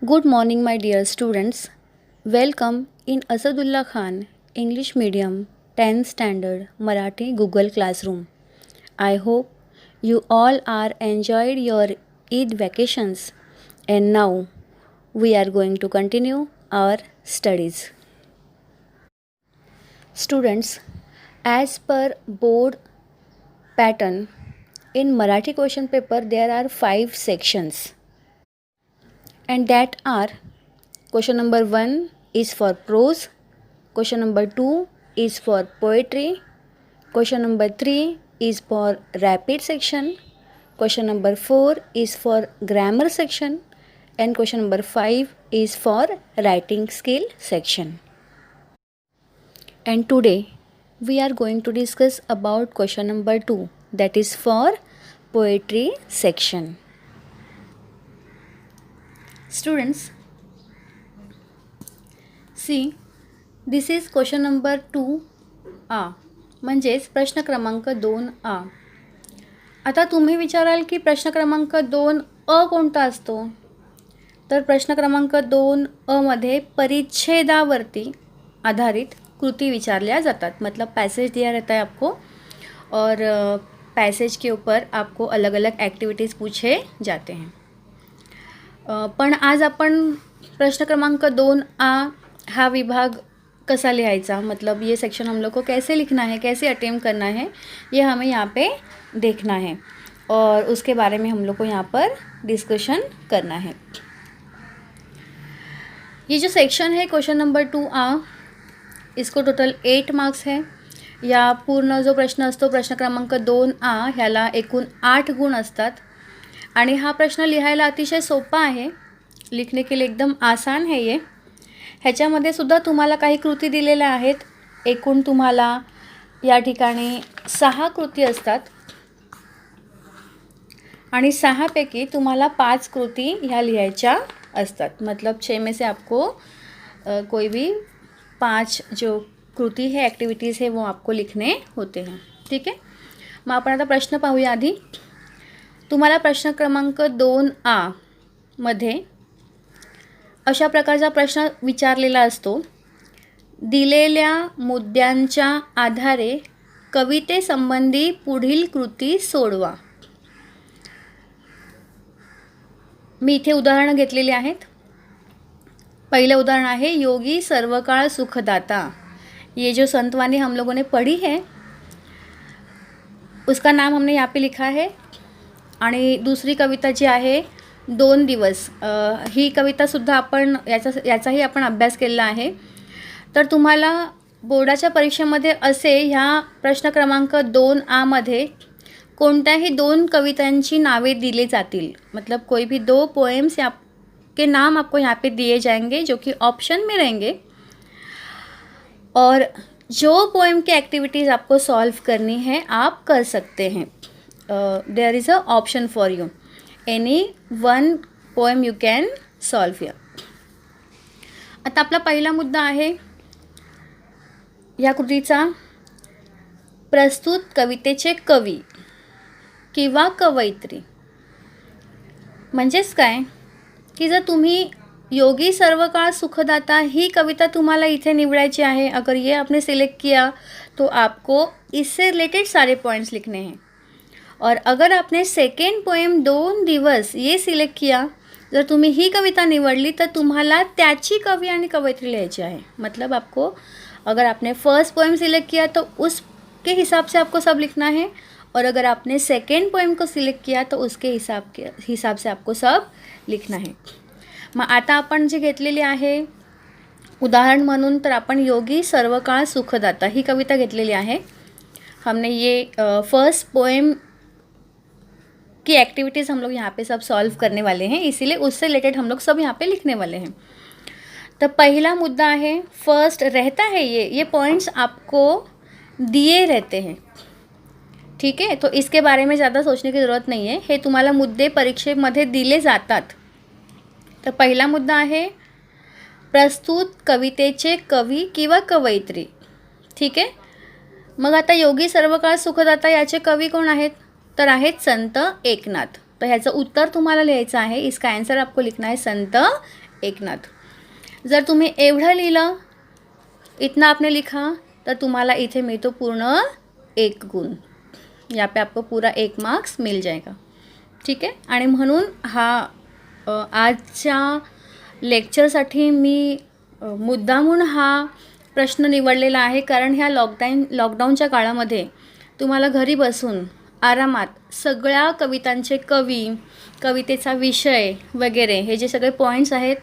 Good morning, my dear students. Welcome in Asadullah Khan English Medium 10th Standard Marathi Google Classroom. I hope you all are enjoyed your Eid vacations, and now we are going to continue our studies. Students, as per board pattern, in Marathi question paper there are 5 sections, and that are: question number 1 is for prose, question number 2 is for poetry, question number 3 is for rapid section, question number 4 is for grammar section, and question number 5 is for writing skill section. And today we are going to discuss about question number 2, that is for poetry section. Students, see, this is question number 2A, म्हणजेच प्रश्न क्रमांक 2A. आता तुम्ही विचाराल की प्रश्न क्रमांक 2A कोणता असतो? तर प्रश्न क्रमांक 2A मध्ये परिच्छेदावरती आधारित कृति विचारल्या जातात. मतलब पैसेज दिया रहता है आपको और पैसेज के ऊपर आपको अलग अलग एक्टिविटीज़ पूछे जाते हैं. पण आज आपण प्रश्न क्रमांक 2A हा विभाग कसा लिहायचा, मतलब ये सेक्शन हम लोग को कैसे लिखना है, कैसे अटेम्प्ट करना है, ये हमें यहाँ पे देखना है और उसके बारे में हम लोग को यहाँ पर डिस्कशन करना है. ये जो सेक्शन है क्वेश्चन नंबर 2A, इसको टोटल 8 मार्क्स है. या पूर्ण जो प्रश्न असतो प्रश्न क्रमांक 2A ह्याला एकूण 8 गुण असतात आणि हा प्रश्न लिहायला अतिशय सोपा आहे, लिखने के लिए एकदम आसान है ये. ह्याच्यामध्ये सुद्धा तुम्हाला काही कृती दिलेल्या आहेत. एकूण तुम्हाला या ठिकाणी 6 कृती असतात आणि 6 पैकी तुम्हाला 5 कृती ह्या लिहायच्या असतात. मतलब 6 में से आपको कोई भी 5 जो कृति है, एक्टिविटीज़ है, वो आपको लिखने होते हैं. ठीक है, मग आपण आता प्रश्न पाहूया. आधी तुम्हाला प्रश्न क्रमांक 2A मध्ये अशा प्रकारचा प्रश्न विचारलेला असतो: दिलेल्या मुद्द्यांच्या आधारे कवितेसंबंधी पुढील कृती सोडवा. मी इथे उदाहरणं घेतलेली आहेत. पहले उदाहरण है योगी सर्वकाल सुखदाता. ये जो संतवाणी हम लोगों ने पढ़ी है उसका नाम हमने यहाँ पे लिखा है. आणि दूसरी कविता जी आहे 2 दिवस, ही कवितासुद्धा आपण याचाही आपण अभ्यास केलेला आहे. तर तुम्हाला बोर्डाच्या परीक्षेमध्ये असे ह्या प्रश्न क्रमांक 2A मध्ये कोणत्याही 2 कवितांची नावे दिले जातील. मतलब कोई भी 2 पोएम्स के नाम आपको यहाँ पे दिए जाएंगे जो कि ऑप्शन में रहेंगे और जो पोएम की एक्टिविटीज़ आपको सॉल्व करनी है आप कर सकते हैं. There is a option for you. Any 1 poem you can solve here. आता आपला पहिला मुद्दा आहे या कृतीचा: प्रस्तुत कवितेचे कवी किंवा कवयित्री. म्हणजेच काय की जर तुम्ही योगी सर्वकाल सुखदाता ही कविता तुम्हाला इथे निवडायची आहे, अगर ये आपने सिलेक्ट किया तो आपको इससे रिलेटेड सारे पॉइंट्स लिखने हैं. और अगर आपने सेकंड पोएम 2 दिवस ये सिलेक्ट किया, जर तुम्ही ही कविता निवडली तर तुम्हाला त्याची कवी आणि कवयित्री लिहायची आहे. मतलब आपको अगर आपने फर्स्ट पोएम सिलेक्ट किया तो उसके हिसाब से आपको सब लिखना है और अगर आपने सेकेंड पोएम को सिलेक्ट किया तो उसके हिसाब से आपको सब लिखना है. मग आता आपण जे घेतलेली आहे उदाहरण म्हणून, तर आपण योगी सर्वकाळ सुखदाता ही कविता घेतलेली आहे. हमने ये फर्स्ट पोएम की एक्टिविटीज़ हम लोग यहाँ पे सब सॉल्व करने वाले हैं, इसीलिए उससे रिलेटेड हम लोग सब यहाँ पे लिखने वाले हैं. तो पहला मुद्दा है फर्स्ट रहता है, ये पॉइंट्स आपको दिए रहते हैं. ठीक है, तो इसके बारे में ज़्यादा सोचने की ज़रूरत नहीं है. हे तुम्हाला मुद्दे परीक्षेमध्ये दिले जातात. तर पहिला मुद्दा आहे प्रस्तुत कवितेचे कवी किंवा कवयित्री. ठीक आहे, मग आता योगी सर्वकाळ सुखदाता याचे कवी कोण आहेत? तर आहेत संत एकनाथ. तो ह्याचं उत्तर तुम्हाला लिहायचं आहे. इसका आंसर आपको लिखना है संत एकनाथ. जर तुम्ही एवढं लिहिलं, इतना आपने लिखा, तर तुम्हाला इथे मिळतो पूर्ण 1 गुण. यहाँ पे आपको पूरा 1 मार्क्स मिल जाएगा. ठीक आहे. आणि म्हणून हा आजच्या लेक्चरसाठी मी मुद्दामून हा प्रश्न निवडलेला आहे, कारण ह्या लॉकडाऊनच्या काळामध्ये तुम्हाला घरी बसून आरामात सगळ्या कवितांचे कवी, कवितेचा विषय वगैरे हे जे सगळे पॉईंट्स आहेत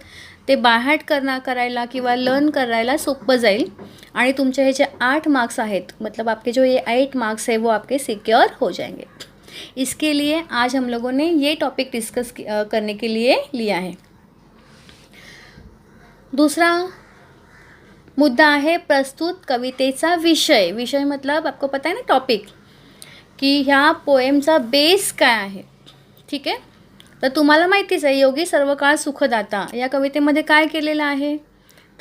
ते बायहार्ट करायला किंवा लर्न करायला सोपं जाईल. आणि तुमचे हे जे 8 मार्क्स आहेत, मतलब आपके जो ये 8 मार्क्स है वो आपके सिक्योर हो जाएंगे. इसके लिए आज हम लोगों ने ये टॉपिक डिस्कस करने के लिए लिया है. दूसरा मुद्दा आहे प्रस्तुत कवितेचा विषय. विषय मतलब आपको पता है ना टॉपिक, की ह्या पोएमचा बेस काय आहे. ठीक आहे. तर तुम्हाला माहितीच आहे योगी सर्व काळ सुखदाता या कवितेमध्ये काय केलेलं आहे,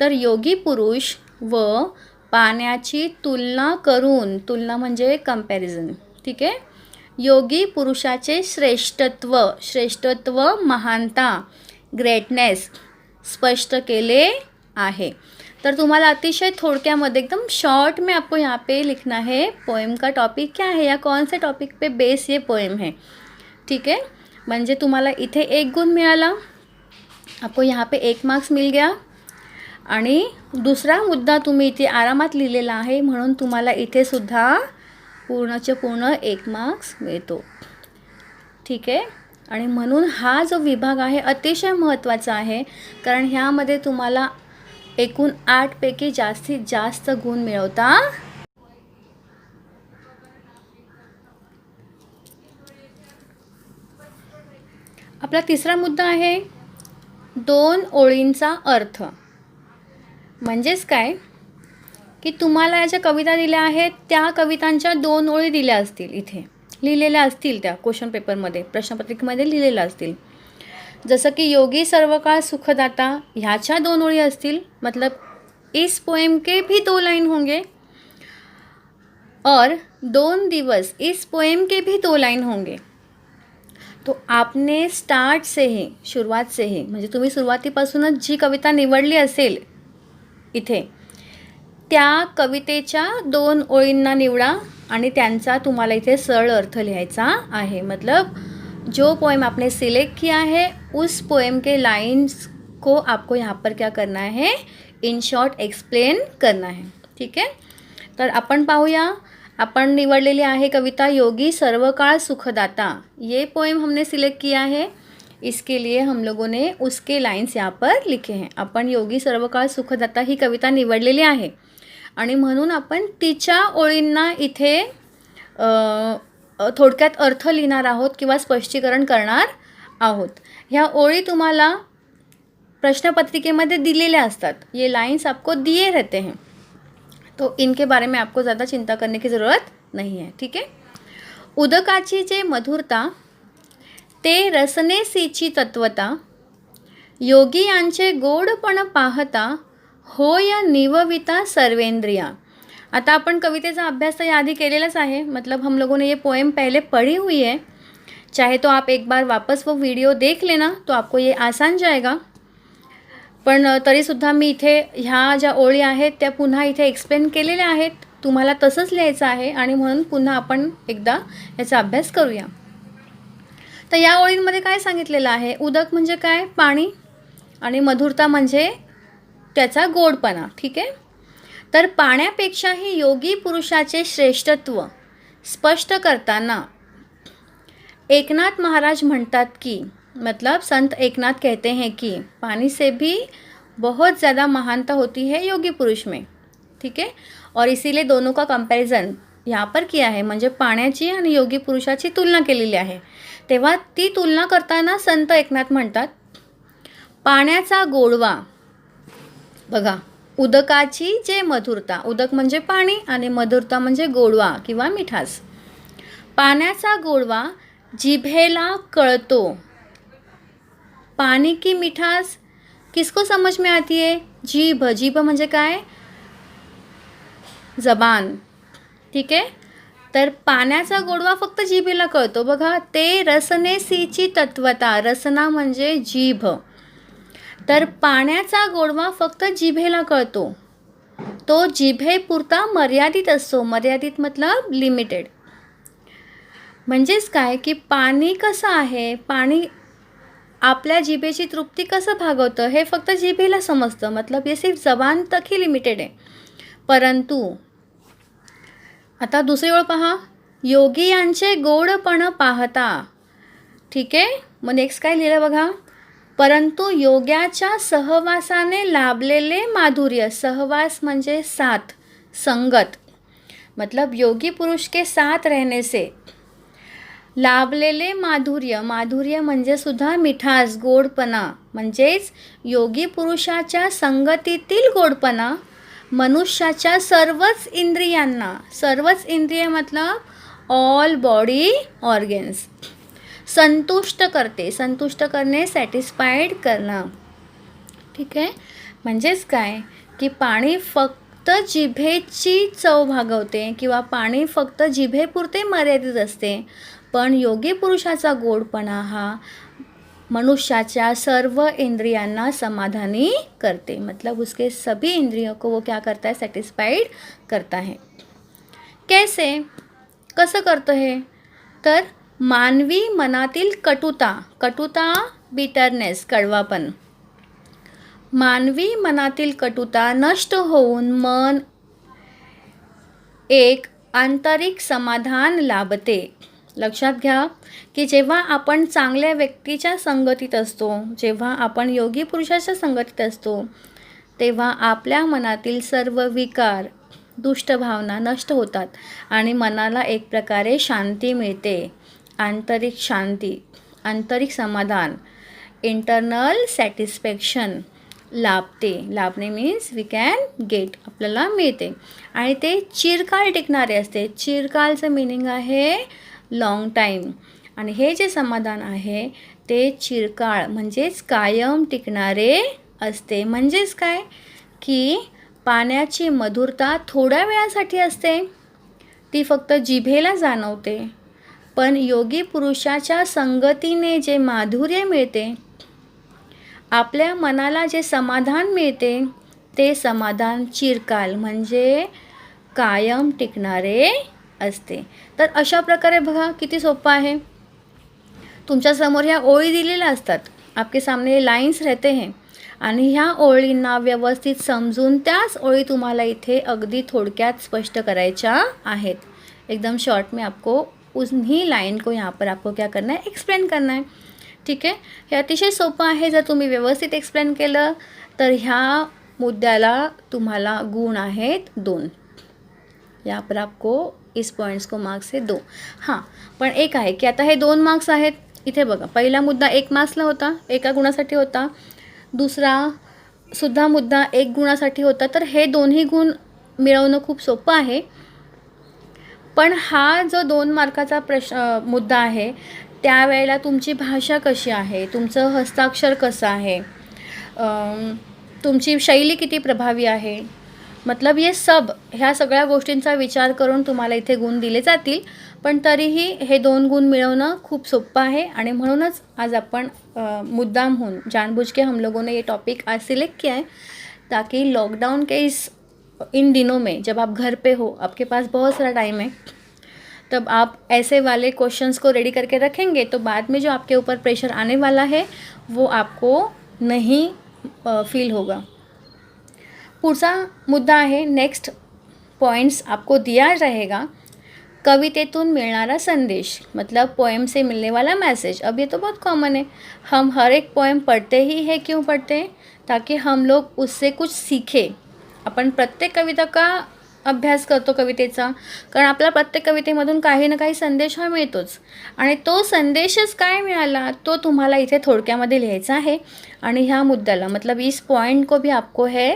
तर योगी पुरुष व पाण्याची तुलना करून, तुलना म्हणजे कंपॅरिझन. ठीक आहे. योगी पुरुषाचे श्रेष्ठत्व, महानता, ग्रेटनेस स्पष्ट केले आहे. तर तुम्हाला अतिशय थोडक्यामध्ये एकदम शॉर्ट में आपको यहाँ पे लिखना है पोएम का टॉपिक क्या है या कौन से टॉपिक पे बेस ये पोएम है. ठीक है. म्हणजे तुम्हाला इथे 1 गुण मिळाला, आपको यहाँ पे 1 मार्क्स मिल गया. आणि दुसरा मुद्दा तुम्ही इथे आरामात लिहिलेला आहे, म्हणून तुम्हाला इथे सुद्धा पूर्णचे पूर्ण 1 मार्क्स मिळतो. ठीक आहे. आणि म्हणून हा जो विभाग आहे अतिशय महत्त्वाचा आहे, कारण ह्यामध्ये तुम्हाला एकूण 8 पैकी जास्तीत जास्त गुण मिळवता. आपला तिसरा मुद्दा आहे 2 ओळींचा अर्थ. म्हणजेच काय, की तुम्हाला या ज्या कविता दिल्या आहेत त्या कवितांच्या 2 ओळी दिल्या असतील, इथे लिहिलेल्या असतील, त्या क्वेश्चन पेपरमध्ये प्रश्नपत्रिकेमध्ये लिहिलेल्या असतील. जसं की योगी सर्व काळ सुखदाता ह्याच्या 2 ओळी असतील, मतलब इस पोएम के भी 2 लाइन होंगे, और 2 दिवस इस पोएम के भी 2 लाइन होंगे. तो आपने स्टार्ट से ही, शुरुआत से ही, म्हणजे तुम्ही सुरुवातीपासूनच जी कविता निवडली असेल इथे, त्या कवितेच्या 2 ओळींना निवडा आणि त्यांचा तुम्हाला इथे सरळ अर्थ लिहायचा आहे. मतलब जो पोएम आपने सिलेक्ट किया है उस पोएम के लाइन्स को आपको यहाँ पर क्या करना है, इन शॉर्ट एक्सप्लेन करना है. ठीक है. तर आपण पाहूया. अपन निवडलेली आहे कविता योगी सर्व काळ सुखदाता. ये पोएम हमने सिलेक्ट किया है, इसके लिए हम लोगों ने उसके लाइन्स यहाँ पर लिखे हैं. आपण योगी सर्व काळ सुखदाता ही कविता निवडलेली आहे आणि म्हणून आपण तिच्या ओळींना इथे थोडक्यात अर्थ लिहिणार आहोत किंवा स्पष्टीकरण करणार आहोत. ह्या ओळी तुम्हाला प्रश्नपत्रिकेमध्ये दिलेल्या असतात. ये लाइन्स आपको दिए रहते हैं, तो इनके बारे में आपको ज़्यादा चिंता करने की ज़रूरत नहीं है. ठीक है. उदकाची जे मधुरता ते रसनेसीची तत्वता, योगी यांचे गोडपण पाहता होय निवविता सर्वेंद्रिया. आता अपन कवितेचा अभ्यास तो याद ही केलेलाच आहे, मतलब हम लोगों ने ये पोएम पहले पढ़ी हुई है. चाहे तो आप एक बार वापस वो वीडियो देख लेना तो आपको ये आसान जाएगा. पण तरीसुद्धा मी इथे ह्या ज्या ओळी आहेत त्या पुन्हा इथे एक्सप्लेन केलेल्या आहेत. तुम्हाला तसंच लिहायचं आहे आणि म्हणून पुन्हा आपण एकदा याचा अभ्यास करूया. तर या ओळींमध्ये काय सांगितलेलं आहे, उदक म्हणजे काय, पाणी, आणि मधुरता म्हणजे त्याचा गोडपणा. ठीक आहे. तर पाण्यापेक्षाही योगी पुरुषाचे श्रेष्ठत्व स्पष्ट करताना एकनाथ महाराज म्हणतात की, मतलब संत एकनाथ कहते हैं कि पानी से भी बहुत ज़्यादा महानता होती है योगी पुरुष में. ठीक है. और इसीलिए दोनों का कंपैरिजन यहाँ पर किया है, म्हणजे पाण्याची आणि योगी पुरुषाची तुलना केलेली आहे. तेव्हा ती तुलना करताना संत एकनाथ म्हणतात पाण्याचा गोडवा बघा, उदकाची जे मधुरता, उदक म्हणजे पाणी आणि मधुरता म्हणजे गोडवा किंवा मिठास. पाण्याचा गोडवा जिभेला कळतो. पानी की मिठास किसको समझ में आती है, जीभ. जीभ म्हणजे काय, जबान. ठीक आहे. तर पाण्याचा गोडवा फक्त जिभेला कळतो. बघा, ते रसनेसीची तत्वता, रसना म्हणजे जीभ, तर पाण्याचा गोडवा फक्त जिभेला कळतो, तो जिभेपुरता मर्यादित असतो. मर्यादित मतलब लिमिटेड. म्हणजेच काय की पाणी कसं आहे, पाणी आपल्या जिभेची तृप्ती कसं भागवतं हे फक्त जिभेला समजतं. मतलब ये सिर्फ जबान तक ही लिमिटेड आहे. परंतु आता दुसरी ओळ पहा, योगी यांचे गोडपण पाहता. ठीक आहे, मग नेक्स्ट काय लिहिलं बघा, परंतु योग्याच्या सहवासाने लाभलेले माधुर्य. सहवास म्हणजे साथ, संगत, मतलब योगी पुरुष के साथ रहने से लाभलेले माधुर्य. माधुर्य म्हणजे सुद्धा मिठास, गोडपणा. म्हणजेच योगी पुरुषाच्या संगतीतील गोडपणा मनुष्याच्या सर्वच इंद्रियांना, सर्वच इंद्रिय मतलब ऑल बॉडी ऑर्गन्स, संतुष्ट करते. संतुष्ट करणे, सॅटिस्फाईड करणं. ठीक आहे, म्हणजेच काय की पाणी फक्त जिभेची चव भागवते किंवा पाणी फक्त जिभेपुरते मर्यादित असते, पण योगी पुरुषाचा गोडपणा हा मनुष्याच्या सर्व इंद्रियांना समाधानी करते. मतलब उसके सभी इंद्रियों को वो क्या करता है, सॅटिस्फाईड करता है. कैसे, कसं करतं हे, तर मानवी मनातील कटुता. कटुता बिटरनेस, कडवापण. मानवी मनातील कटुता नष्ट होऊन मन एक आंतरिक समाधान लाभते. लक्षात घ्या की जेव्हा आपण चांगल्या व्यक्तीच्या संगतीत असतो, जेव्हा आपण योगी पुरुषाच्या संगतीत असतो, तेव्हा आपल्या मनातील सर्व विकार, दुष्ट भावना नष्ट होतात आणि मनाला एक प्रकारे शांती मिळते. आंतरिक शांती, आंतरिक समाधान, इंटरनल सॅटिस्फॅक्शन लाभते. लाभणे मीन्स वी कॅन गेट, आपल्याला मिळते आणि ते चिरकाल टिकणारे असते. चिरकालचं मिनिंग आहे लॉंग टाईम, आणि हे जे समाधान आहे ते चिरकाळ म्हणजेच कायम टिकणारे असते. म्हणजेच काय की पाण्याची मधुरता थोड्या वेळासाठी असते, ती फक्त जिभेला जाणवते, पण योगी पुरुषाच्या संगतीने जे माधुर्य मिळते, आपल्या मनाला जे समाधान मिळते, ते समाधान चिरकाल म्हणजे कायम टिकणारे असते. तर अशा प्रकारे बघा किती सोपं आहे. तुमच्यासमोर ह्या ओळी दिलेल्या असतात, आपके सामने लाईन्स रहते हैं, आणि ह्या ओळींना व्यवस्थित समजून त्याच ओळी तुम्हाला इथे अगदी थोडक्यात स्पष्ट करायच्या आहेत. एकदम शॉर्ट में आपको उन्हीं लाइन को यहाँ पर आपको क्या करना है, एक्सप्लेन करना है. ठीक आहे, हे अतिशय सोपं आहे. जर तुम्ही व्यवस्थित एक्सप्लेन केलं तर ह्या मुद्द्याला तुम्हाला गुण आहेत 2. यहाँ पर आपको इस पॉईंट्स को मार्क्स है 2. हां, पण एक आहे की आता हे 2 मार्क्स आहेत. इथे बघा, पहिला मुद्दा 1 मार्क्सला होता, एका गुणासाठी होता. दुसरा सुद्धा मुद्दा 1 गुणासाठी होता. तर हे दोन्ही गुण मिळवणं खूप सोपं आहे. पण हा जो 2 मार्काचा मुद्दा आहे, त्यावेळेला तुमची भाषा कशी आहे, तुमचं हस्ताक्षर कसं आहे, तुमची शैली किती प्रभावी आहे, मतलब ये सब, ह्या सगळ्या गोष्टींचा विचार करून तुम्हाला इथे गुण दिले जातील. पण तरीही हे 2 गुण मिळवणं खूप सोपं आहे, आणि म्हणूनच आज आपण मुद्दाम होऊन जानबूझ के हम लोगों ने ये टॉपिक आज सिलेक्ट किया है, ताकि लॉकडाउन के इन दिनों में जब आप घर पे हो, आपके पास बहुत सारा टाइम है, तब आप ऐसे वाले क्वेश्चंस को रेडी करके रखेंगे तो बाद में जो आपके ऊपर प्रेशर आने वाला है वो आपको नहीं फील होगा. पुढचा मुद्दा आहे, नेक्स्ट पॉइंट्स आपको दिया रहेगा. कवितेतून मिलनारा संदेश, मतलब पोएम से मिलने वाला मैसेज. अब ये तो बहुत कॉमन है, हम हर एक पोएम पढ़ते ही है. क्यों पढ़ते हैं, ताकि हम लोग उससे कुछ सीखें. आपण प्रत्येक कविता का अभ्यास करतो कवितेचा, कारण आपल्या प्रत्येक कवितेमधून काही ना काही संदेश हा मिळतोच, आणि तो संदेशच काय मिळाला तो तुम्हाला इथे थोडक्यामध्ये लिहायचा आहे. आणि ह्या मुद्द्याला मतलब इस पॉइंट को भी आपको है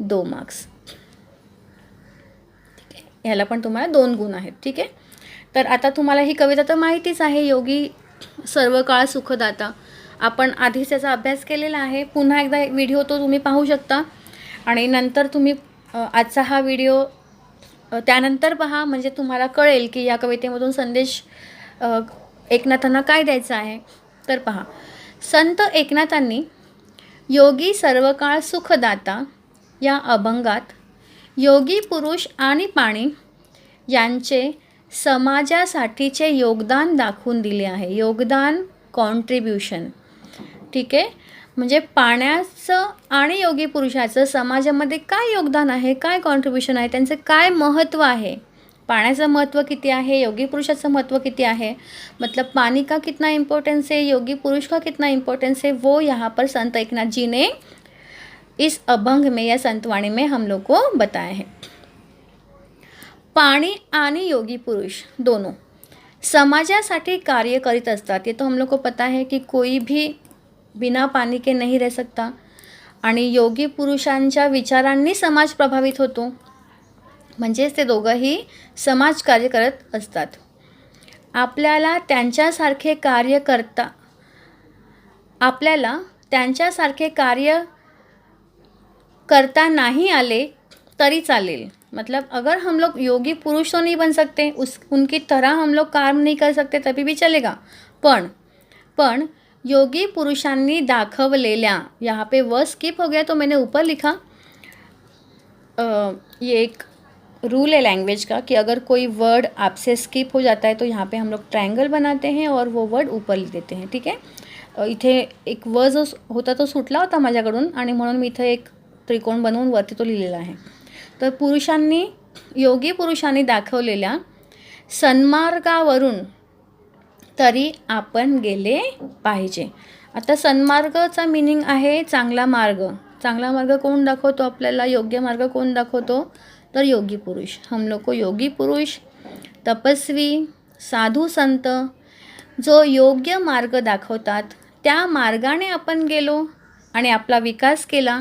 2 मार्क्स. ठीक आहे, ह्याला पण तुम्हाला 2 गुण आहेत. ठीक आहे, तर आता तुम्हाला ही कविता तर माहितीच आहे, योगी सर्व काळ सुखदाता. आपण आधीच त्याचा अभ्यास केलेला आहे. पुन्हा एकदा व्हिडिओ तो तुम्ही पाहू शकता, आणि नंतर तुम्ही आजचा हा व्हिडिओ त्यानंतर पहा, म्हणजे तुम्हाला कळेल की या कवितेमधून संदेश एकनाथांना काय द्यायचा आहे. तर पहा, संत एकनाथांनी योगी सर्व काळ सुखदाता या अभंगात योगी पुरुष आणि पाणी यांचे समाजासाठीचे योगदान दाखवून दिले आहे. योगदान, कॉन्ट्रीब्युशन. ठीक आहे. म्हणजे पाण्याचं आणि योगी पुरुषाचं समाजामध्ये काय योगदान आहे, काय कॉन्ट्रीब्युशन आहे, त्यांचं काय महत्त्व आहे. पाण्याचं महत्त्व किती आहे, योगी पुरुषाचं महत्त्व किती आहे, मतलब पानी का कितना इम्पोर्टेंस है, योगी पुरुष का कितना इम्पोर्टेंस है, वो यहाँ पर संत एकनाथ जी ने इस अभंग में या संतवाणी में हम लोग को बताया है. पाणी आणि योगी पुरुष दोनों समाजासाठी कार्य करीत असतात. ये तो हम लोग को पता है कि कोई भी बिना पानी के नहीं रह सकता. आणि योगी पुरुषांच्या विचारांनी समाज प्रभावित होतो. म्हणजेच ते दोघंही समाज कार्य करत असतात. आपल्याला त्यांच्यासारखे कार्य करता नहीं आले तरी चालेल. मतलब अगर हम लोग योगी पुरुष तो नहीं बन सकते, उनकी तरह हम लोग काम नहीं कर सकते तभी भी चलेगा. पण योगी पुरुषांनी दाखवलेल्या, यहाँ पे वर्ड स्किप हो गया तो मैंने ऊपर लिखा, ये एक रूल है लैंग्वेज का कि अगर कोई वर्ड आपसे स्किप हो जाता है तो यहाँ पे हम लोग ट्रायंगल बनाते हैं और वो वर्ड ऊपर लिख देते हैं. ठीक आहे. इथे एक वर्ड जो होता तो सुटला होता माझ्याकडून आणि म्हणून मी इथे एक त्रिकोण बनवून वरती तो लिहिलेला आहे. तर योगी पुरुषांनी दाखवलेल्या सन्मार्गावरून तरी आपण गेले पाहिजे. आता सन्मार्गाचा मीनिंग आहे चांगला मार्ग. चांगला मार्ग कोण दाखवतो आपल्याला, योग्य मार्ग कोण दाखवतो, तर योगी पुरुष. हम लोग को योगी पुरुष, तपस्वी, साधू संत जो योग्य मार्ग दाखवतात त्या मार्गाने आपण गेलो आणि आपला विकास केला,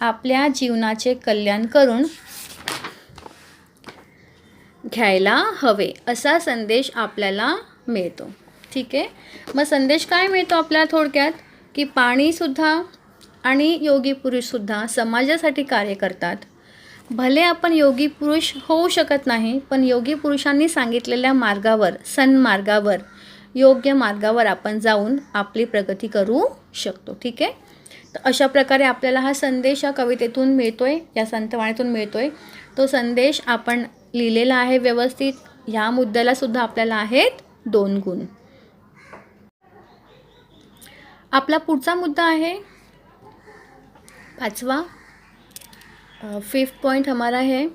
आपल्या जीवनाचे कल्याण करून घ्यायला हवे असा संदेश आपल्याला मिळतो. ठीक आहे. मग संदेश काय मिळतो आपल्याला थोडक्यात, की पाणीसुद्धा आणि योगी पुरुषसुद्धा समाजासाठी कार्य करतात. भले आपण योगी पुरुष होऊ शकत नाही, पण योगी पुरुषांनी सांगितलेल्या मार्गावर, सन्मार्गावर, योग्य मार्गावर आपण जाऊन आपली प्रगती करू शकतो. ठीक आहे. तर अशा प्रकारे आपल्याला हा संदेश या कवितेतून मिळतो आहे, या संतवाणीतून मिळतो आहे. तो संदेश आपण लिहिलेला आहे व्यवस्थित. ह्या मुद्द्यालासुद्धा आपल्याला आहेत 2 गुण. आपला पुढचा मुद्दा आहे 5वां, 5th पॉइंट हमारा है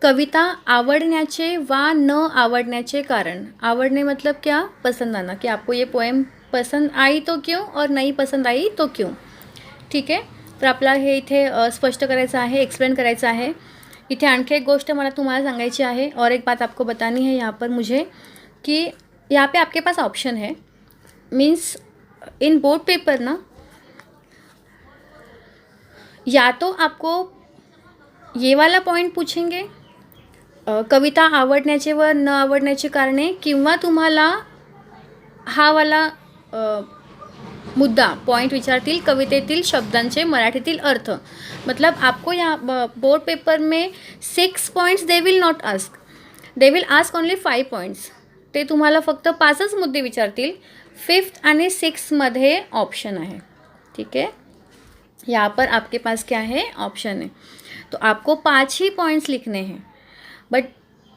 कविता आवडण्याचे वा न आवडण्याचे कारण. आवडने मतलब क्या, पसंद आना, कि आपको ये पोएम पसंद आई तो क्यों और नहीं पसंद आई तो क्यों. ठीक आहे. तर आपल्याला हे इथे स्पष्ट करायचं आहे, एक्सप्लेन करायचं आहे. इथे आणखी एक गोष्ट मला तुम्हाला सांगायची आहे, और एक बात आपको बतानी है यहाँ पर मुझे, कि यहाँ पे आपके पास ऑप्शन है. मीन्स इन बोर्ड पेपर ना, या तो आपको ये वाला पॉइंट पूछेंगे, कविता आवडण्याचे व न आवडण्याची कारणे, किंवा तुम्हाला हा वाला मुद्दा पॉइंट विचारतील कवितेतील शब्दांचे मराठीतील अर्थ. मतलब आपको यहाँ बोर्ड पेपर में 6 points they will not ask, they will ask only 5 points. ते तुम्हाला फक्त 5च मुद्दे विचारतील. 5th आणि 6th मध्ये ऑप्शन आहे. ठीक है. यहाँ पर आपके पास क्या है, ऑप्शन है. तो आपको 5 ही पॉइंट्स लिखने हैं, but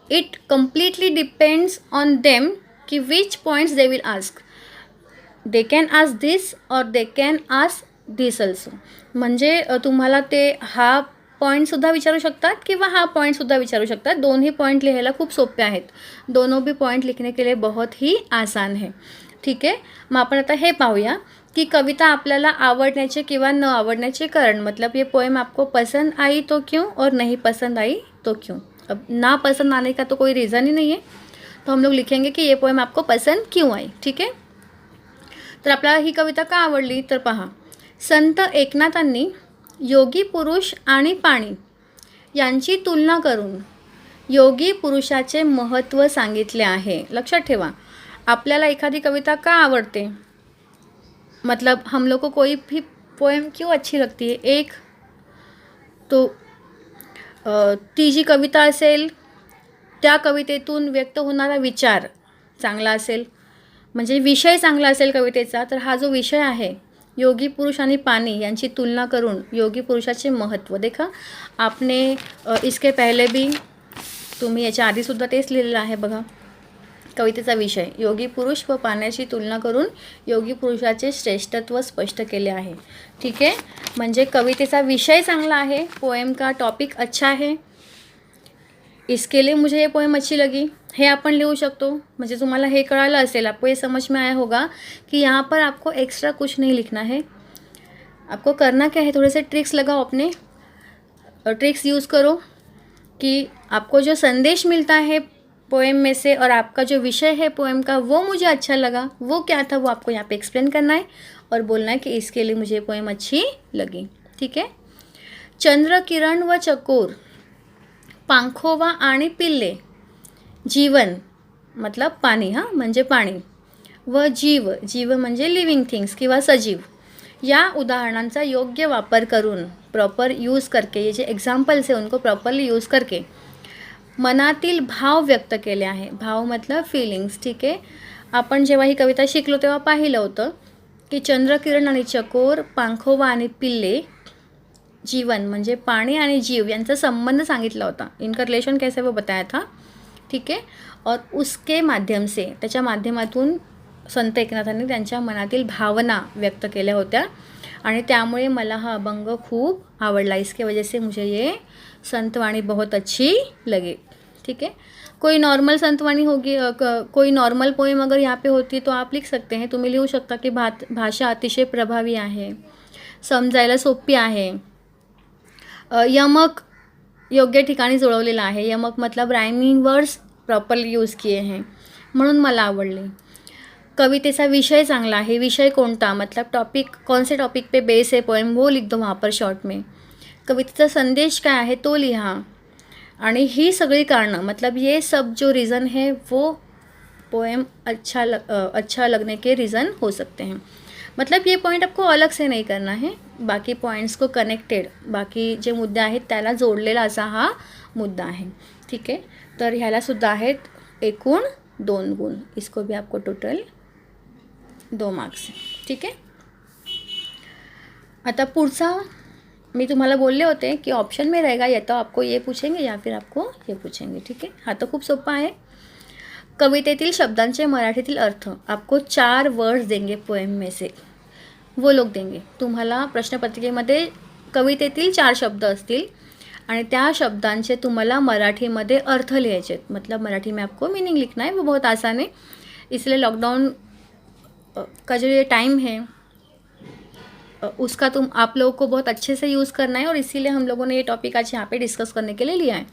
it completely depends on them कि which points they will ask. They can ask this और they can ask this also. म्हणजे तुम्हाला ते हा पॉईंटसुद्धा विचारू शकतात किंवा हा पॉईंटसुद्धा विचारू शकतात. दोन्ही पॉईंट लिहायला खूप सोपे आहेत. दोनों भी पॉईंट लिखने के लिए बहुत ही आसान है. ठीक आहे. मग आपण आता हे पाहूया की कविता आपल्याला आवडण्याचे किंवा न आवडण्याचे कारण. मतलब ये पोएम आपको पसंद आई तो क्यों और नहीं पसंद आई तो क्यों. अब ना पसंद आने का तो कोई रीज़न ही नहीं है, तो हम लोग लिखेंगे कि ये पोएम आपको पसंद क्यों आई. ठीक आहे. तर आपल्याला ही कविता का आवडली, तर पहा, संत एकनाथांनी योगी पुरुष आणि पाणी यांची तुलना करून योगी पुरुषाचे महत्त्व सांगितले आहे. लक्षात ठेवा, आपल्याला एखादी कविता का आवडते, मतलब हम लोग को कोई भी पोएम क्यों अच्छी लगती है. एक तो ती जी कविता असेल त्या कवितेतून व्यक्त होणारा विचार चांगला असेल, म्हणजे विषय चांगला असेल कवितेचा, तर हा जो विषय आहे योगी पुरुष आणि पानी यांची तुलना करून योगी पुरुषाचे महत्त्व. देखा आपने इसके पहले भी तुम्ही याच्या आधीसुद्धा तेच लिहिलेलं आहे बघा. कवितेचा विषय योगी पुरुष व पाण्याची तुलना करून योगी पुरुषाचे श्रेष्ठत्व स्पष्ट केले आहे. ठीक आहे, म्हणजे कवितेचा विषय चांगला आहे, पोएम का टॉपिक अच्छा है, इसके लिए मुझे ये पोएम अच्छी लगी, हे आपण लिहू शकतो. म्हणजे तुम्हाला हे कळालं असेल, आपको ये समझ में आया होगा कि यहाँ पर आपको एक्स्ट्रा कुछ नहीं लिखना है. आपको करना क्या है, थोड़े से ट्रिक्स लगाओ, अपने ट्रिक्स यूज़ करो कि आपको जो संदेश मिलता है पोएम में से और आपका जो विषय है पोएम का वो मुझे अच्छा लगा, वो क्या था वो आपको यहाँ पे एक्सप्लेन करना है और बोलना है कि इसके लिए मुझे पोएम अच्छी लगी. ठीक है. चंद्र किरण व चकोर, पांखोवा आणि पिल्ले, जीवन मतलब पाणी, हां म्हणजे पाणी, व जीव, जीव म्हणजे लिव्हिंग थिंग्स किंवा सजीव, या उदाहरणांचा योग्य वापर करून प्रॉपर यूज़ करके, ये जे एग्जाम्पल्स है उनको प्रॉपरली यूज़ करके मनातील भाव व्यक्त केले आहे. भाव मतलब फीलिंग्स. ठीक आहे. आपण जेव्हा ही कविता शिकलो तेव्हा पाहिलं होतं की चंद्रकिरण आणि चकोर, पांखोवा आणि पिल्ले, जीवन म्हणजे पाणी आणि जीव यांचा संबंध सांगितला होता. इनका रिलेशन कैसे वो बताया था. ठीक आहे. और उसके माध्यम से, त्याच्या माध्यमातून संत एकनाथांनी त्यांच्या मनातील भावना व्यक्त केल्या होत्या आणि त्यामुळे मला हा अभंग खूप आवडला. इसके वजह से मुझे ये संतवाणी बहुत अच्छी लगी. ठीक है. कोई नॉर्मल संतवाणी होगी, कोई नॉर्मल पोएम अगर यहाँ पे होती तो आप लिख सकते हैं. तुम्ही लिहू शकता की भाषा अतिशय प्रभावी आहे, समजायला सोपी आहे, यमक योग्य ठिकाणी जुळवलेला आहे. यमक मतलब रायमिंग वर्ड्स प्रॉपरली यूज़ किए हैं, म्हणून मला आवडले. कवितेचा विषय चांगला आहे. विषय कोणता मतलब टॉपिक, कौन से टॉपिक पे बेस है पोएम वो लिख दो वहाँ पर शॉर्ट में. कवितेचा संदेश काय आहे तो लिहा. आणि ही सगळी कारणं मतलब ये सब जो रीज़न है वो पोएम अच्छा लगने के रीज़न हो सकते हैं. मतलब ये पॉइंट आपको अलग से नहीं करना है, बाकी पॉइंट्स को कनेक्टेड, बाकी जे मुद्दे आहेत त्याला जोडलेला असा हा मुद्दा आहे. ठीक आहे. तर ह्यालासुद्धा आहेत एकूण 2 गुण. इसको भी आपको टोटल 2 मार्क्स. ठीक आहे. आता पुढचा मी तुम्हाला बोलले होते कि ऑप्शन में रहेगा, या तो आपको ये पूछेंगे या फिर आपको ये पूछेंगे. ठीक है. हा तर खूप सोपा आहे. कवितेतील शब्दांचे मराठीतील अर्थ आपको 4 वर्ड्स देंगे पोएम में से, वो लोग देंगे. तुम्हाला प्रश्नपत्रिकेमध्ये कवितेतील 4 शब्द असतील आणि त्या शब्दांचे तुम्हाला मराठीमध्ये अर्थ लिहायचे आहेत. मतलब मराठी में आपको मीनिंग लिखना है, वो बहुत आसान है. इसलिए लॉकडाउन का जो ये टाइम है उसका आप लोगों को बहुत अच्छे से यूज़ करना है और इसीलिए हम लोगों ने ये टॉपिक आज यहाँ पे डिस्कस करने के लिए लिया है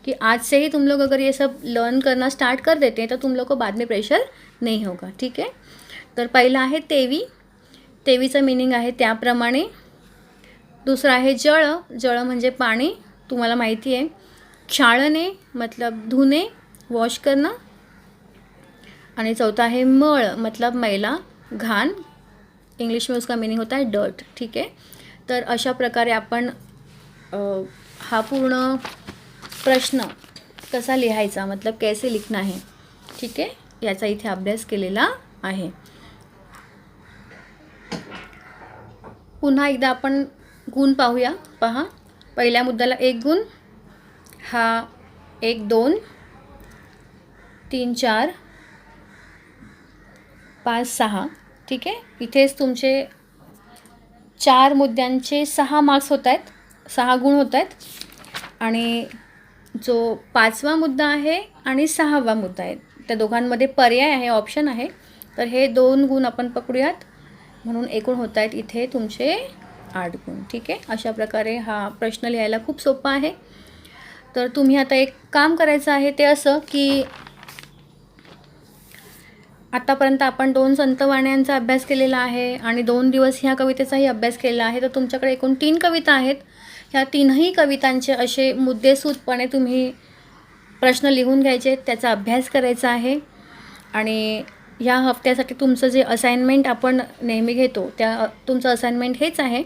कि आज से ही तुम लोग अगर ये सब लर्न करना स्टार्ट कर देते हैं तो तुम लोग को बाद में प्रेशर नहीं होगा. ठीक है. तर पहिला आहे तेवी. तेवीचं मीनिंग आहे त्याप्रमाणे. दुसरा आहे जळ. जळ म्हणजे पाणी, तुम्हाला माहिती आहे. क्षाळणे मतलब धुणे, वॉश करणं. आणि चौथा आहे मळ मतलब मैला, घाण. इंग्लिश में उसका मीनिंग होता है डर्ट. ठीक है. तर अशा प्रकारे आपण हा पूर्ण प्रश्न कसा लिहायचा मतलब कैसे लिखना है, ठीक आहे, याचा इथे अभ्यास केलेला आहे. पुन्हा एकदा आपण गुण पाहूया. पहा, पहिल्या मुद्द्याला 1 गुण, हा 1 2 3 4 5 6. ठीक आहे. इथेच तुमचे 4 मुद्द्यांचे 6 मार्क्स होत आहेत, 6 गुण होत आहेत. आणि जो 5वा मुद्दा आहे आणि 6वा मुद्दा आहे त्या दोघांमध्ये पर्याय आहे, ऑप्शन आहे. तर हे 2 गुण आपण पकडूयात, म्हणून एकूण होत आहेत इथे तुमचे 8 गुण. ठीक आहे. अशा प्रकारे हा प्रश्न लिहायला खूप सोपा आहे. तर तुम्ही आता एक काम करायचं आहे ते असं की आतापर्यंत आपण 2 संतवाण्यांचा अभ्यास केलेला आहे आणि 2 दिवस ह्या कवितेचाही अभ्यास केलेला आहे. तर तुमच्याकडे एकूण 3 कविता आहेत. ह्या 3ही कवितांचे असे मुद्देसूदपणे तुम्ही प्रश्न लिहून घ्यायचे, त्याचा अभ्यास करायचा आहे. आणि ह्या हफ्त्यासाठी तुमचं जे असाइनमेंट आपण नेहमी घेतो त्या तुमचं असाइनमेंट हेच आहे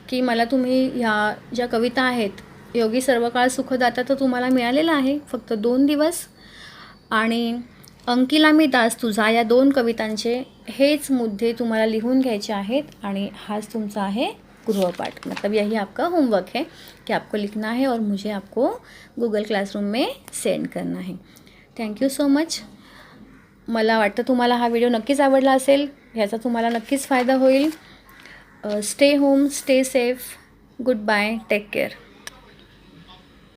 की मला तुम्ही ह्या ज्या कविता आहेत, योगी सर्व काळ सुखदाता तर तुम्हाला मिळालेला आहे फक्त 2 दिवस, आणि अंकिला मी दास तुझा या 2 कवितांचे हेच मुद्दे तुम्हाला लिहून घ्यायचे आहेत आणि हाच तुमचा आहे गृहपाठ। मतलब यही आपका होमवर्क है कि आपको लिखना है और मुझे आपको गूगल क्लासरूम में सेंड करना है। Thank you so much. मला वाटतं तुम्हाला हा व्हिडिओ नक्कीच आवडला असेल, ह्याचा तुम्हाला नक्कीच फायदा होईल। Stay home, stay safe, goodbye, take care.